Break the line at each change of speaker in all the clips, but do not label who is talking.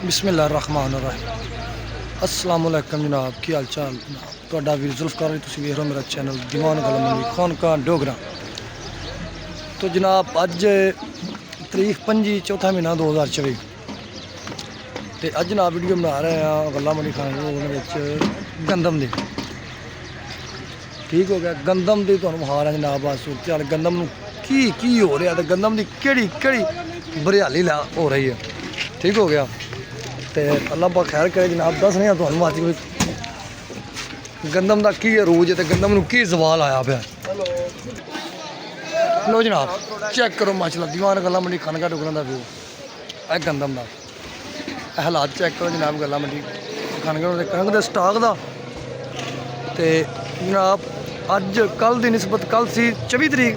बिस्मिल्लाहिर्रहमानिर्रहीम अस्सलाम वालेकुम जनाब, की हाल चाल जनाब। तुहाडा वीर जुल्फकार तुसीं वेख रहे हो मेरा चैनल दीवान गलमंदी खानका डोगरा। तो जनाब अज तरीक 25 चौथा महीना 2024 तो अज जनाब वीडियो बना रहे हैं गल्ला मंडी खानका गंदम दी। ठीक हो गया, गंदम की तुहानूं विखा रहा जनाब आज सूरत हाल गंदम की हो रहा तो गंदम की केड़ी बरियाली हो रही है। ठीक हो गया, तो अल्लाह पाक खैर करे जनाब। दस रहे तो अज गंदम का की अरूज है तो गंदम की जवाल आया पाया। लो जनाब चेक करो माशाल्लाह दीवान गल्ला मंडी खानका डोगरा का व्यू है गंदम का हालात चेक करो जनाब। गल्ला मंडी खानका कणक के स्टाक का तो जनाब अज कल की निस्बत कल सी 24 तरीक,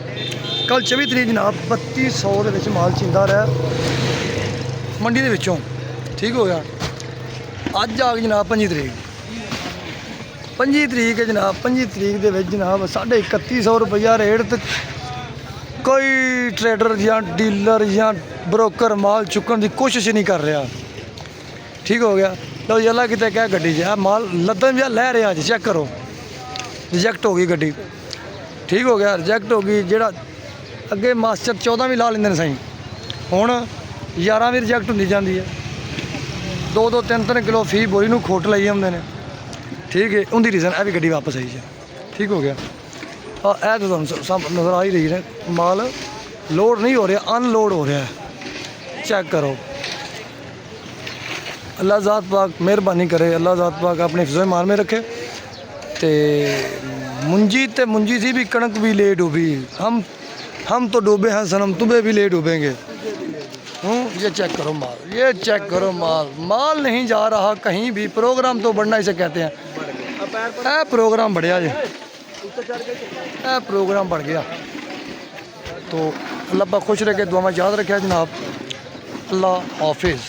कल 24 तरीक जनाब 3200 के माल चींदा रहा मंडी के विचों। ठीक हो गया, अज आ गई जनाब 25 तरीक। 25 तरीक है जनाब, 25 तरीक के जनाब 3150 रुपया रेट। तो कोई ट्रेडर या डीलर या ब्रोकर माल चुकन की कोशिश नहीं कर रहा। ठीक हो गया, लो जी अल्लाह कितने क्या गड्डी है माल लदन या लै रहा। चेक करो रिजैक्ट हो गई गड्डी। ठीक हो गया, रिजैक्ट हो गई। जोड़ा अगे मास्टर 14 भी ला लेंगे सही, हुण 11 भी रिजैक्ट होती जाती है। 2-2 3-3 किलो फी बोरी में खोट लाई आते हैं। ठीक है, उनकी रीज़न है भी गड्डी वापस आई है। ठीक हो गया, हाँ यह तो सब नज़र आ ही रही है माल लोड नहीं हो रहा, अनलोड हो रहा है। चेक करो, अल्लाह ज़ात पाक मेहरबानी करे, अल्लाह ज़ात पाक अपने हिफ्ज़ो ईमान में रखे। तो मुंजी सी भी कणक भी ले डूबी, हम तो डूबे हैं सनम, तुम्हें भी ले डूबेंगे। ये चेक करो माल, ये चेक करो माल नहीं जा रहा कहीं भी। प्रोग्राम तो बढ़ना इसे कहते हैं। प्रोग्राम बढ़िया जी, प्रोग्राम बढ़ गया। तो अल्लाह पाक खुश रखे, दुआ में याद रखे जनाब। अल्लाह हाफिज़।